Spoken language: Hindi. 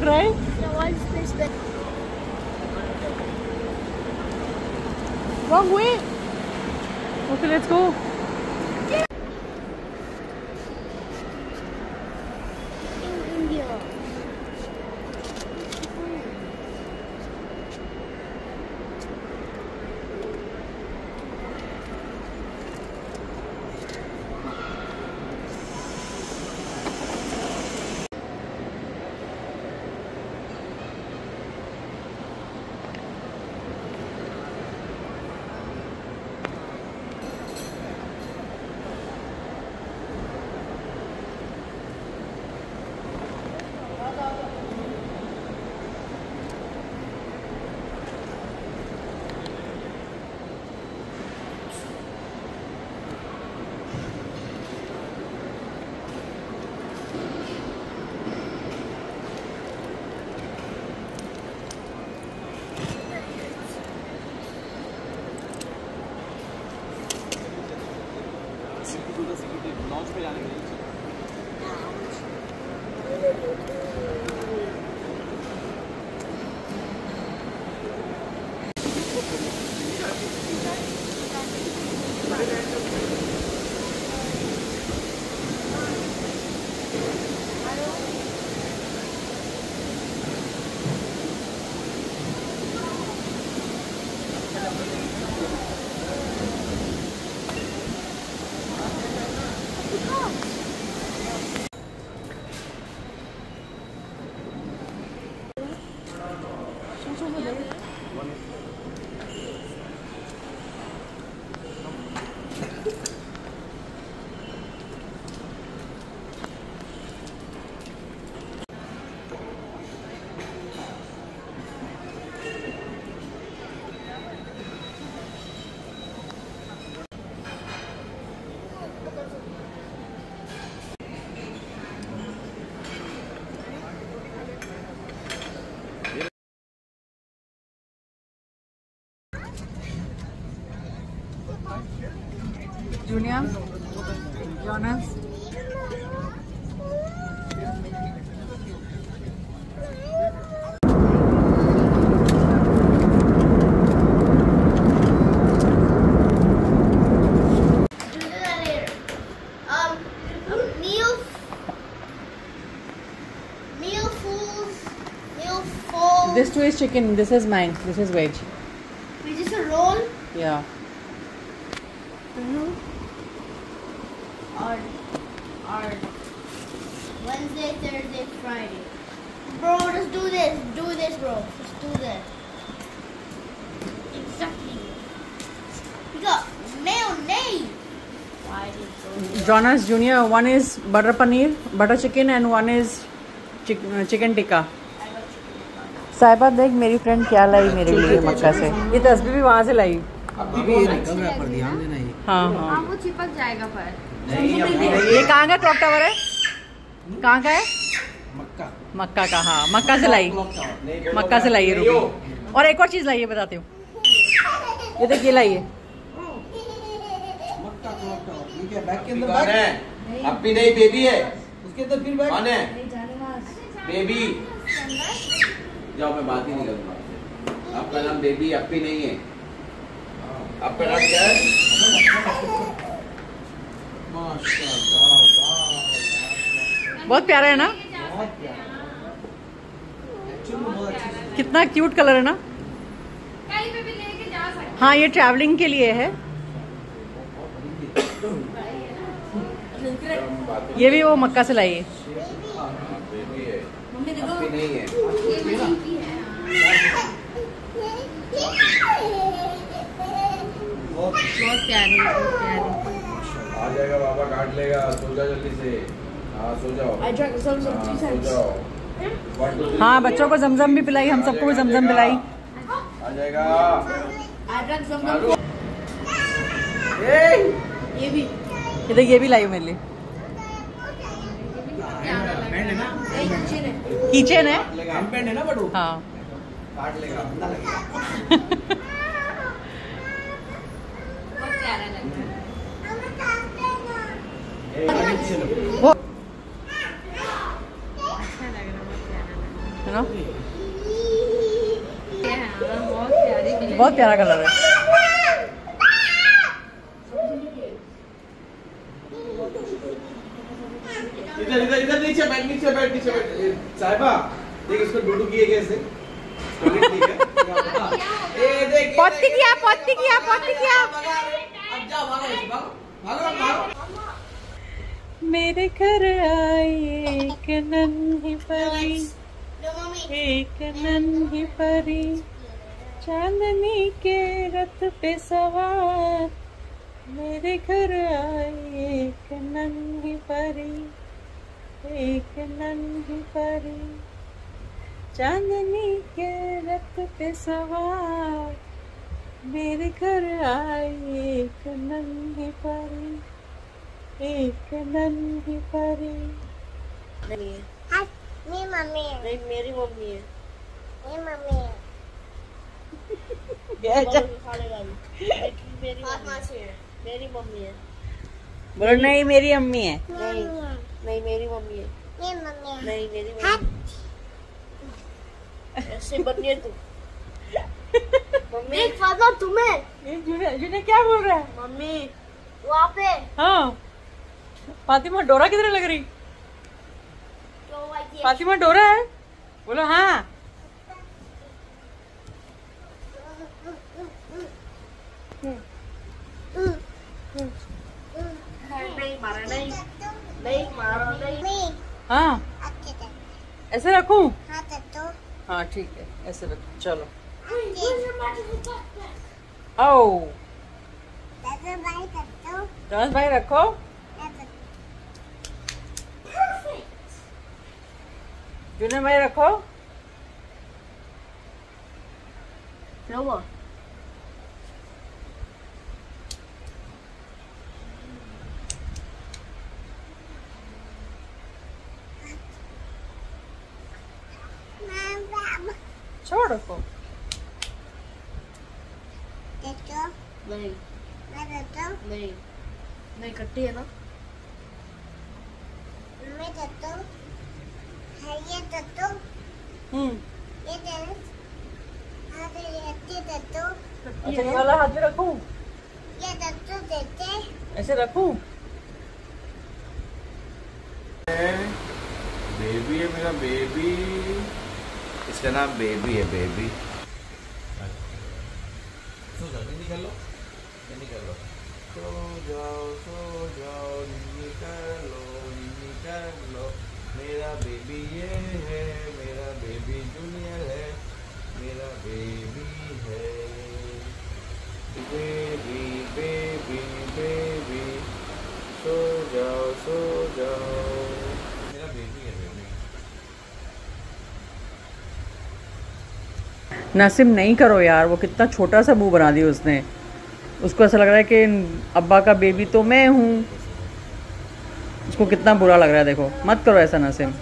try? Wrong way. Okay, let's go. Launch पे जाने के लिए Julia, Jonas. This two is chicken. This is mine. This is veg. Is this a roll? Yeah. Or Wednesday, Thursday, Friday. Bro, just do this. Do this, bro. Just do this. Exactly. We got mayonnaise. Why did you Jonas Junior. One is butter paneer, butter chicken, and one is chicken tikka. साहिबा देख मेरी फ्रेंड क्या लाई मेरे लिए मक्का से। ये तस्वीर भी वहाँ से लाई। अभी भी ये निकल रहा है पर ध्यान देना ये। हाँ हाँ। वो चिपक जाएगा पर। ये कहाँ का क्लॉक टावर है? कहाँ का है? मक्का। मक्का का, हाँ मक्का से लाई। मक्का से लाई है रुपी। और एक और चीज लाई है बताती हूँ। ये देखिए लाई है। मक्का क्लॉक टावर। ये क्या बैग के अंदर कौन है? अभी नहीं बेबी है। उसके अंदर फिर बैग कौन है? बेबी। जाओ मैं बात ही नहीं करूँगा आपसे। आपका नाम बेबी अप्पी नहीं है। आपका नाम क्या है? माशाल्लाह। बहुत प्यारा है ना? बहुत प्यारा। एक्चुअली बहुत अच्छा। कितना क्यूट कलर है ना? कहीं पे भी लेके जा सकते। हाँ ये ट्रैवलिंग के लिए है। ये भी वो मक्का से लाई है। बेबी है। अप्पी नहीं है। बहुत प्यारी, बहुत प्यारी। आ जाएगा बाबा काट लेगा। सो जाओ जल्दी से। हाँ सो जाओ। हाँ, सो जाओ। हाँ बच्चों को जमजम भी पिलाई, हम सबको भी जमजम पिलाई। आ जाएगा। ये भी ये देख ये भी लाई मेरे लिए। किचन है। हैंडबैंड है ना बड़ू। हाँ। काट लेगा। बहुत प्यारा लगता है। वो अच्छा लग रहा है, बहुत प्यारा लग रहा है। है ना? बहुत प्यारा कलर है। इधर इधर इधर नीचे बैठ साहिबा देख इसको डुडू किए कैसे ठीक है ए देख पत्ती किया अब जाओ भागो मेरे घर आई एक नन्ही परी, No, mommy. एक नन्ही परी, चांदनी के रथ पे सवार। मेरे घर आई एक नन्ही परी, एक नन्ही परी, चांदनी के रथ पे सवार। मेरे घर आई एक नन्ही परी, एक नन्ही परी। Hi, me, mommy. नहीं मेरी मम्मी है। Me, mommy. Fatma's here. मेरी मम्मी है। बोलो नहीं मेरी अम्मी है। Mommy. नहीं मेरी मम्मी है। Me, mommy. नहीं मेरी Hi. मम्मी ऐसे बनिए तू। मम्मी देख फातिमा तुम्हें ये जुने क्या बोल रहा है? मम्मी वहाँ पे हाँ फातिमा डोरा किधर लग रही? जो white है। फातिमा डोरा है? बोलो हाँ। नहीं मारा नहीं नहीं मारा नहीं। Me. हाँ अच्छे से। ऐसे रखूं? हाँ तो हाँ ठीक है ऐसे रख चलो। दादा आओ भाई तो रमेश भाई रखो। जुने भाई रखो। क्या हुआ? छोड़ रखो। नहीं नहीं नहीं कट्टी है ना। अच्छा ये वाला हाथ में रखूं? ऐसे रखूं? बेबी है मेरा बेबी, इसका नाम बेबी है बेबी। सो जाओ निकल लो निकल लो सो जाओ निकल लो मेरा बेबी ये है मेरा बेबी जूनियर है मेरा बेबी है बेबी बेबी बेबी सो जाओ मेरा बेबी है बेबी। नासिम नहीं करो यार, वो कितना छोटा सा मुंह बना दिया उसने। उसको ऐसा लग रहा है कि अब्बा का बेबी तो मैं हूँ। उसको कितना बुरा लग रहा है देखो। मत करो ऐसा नासिम।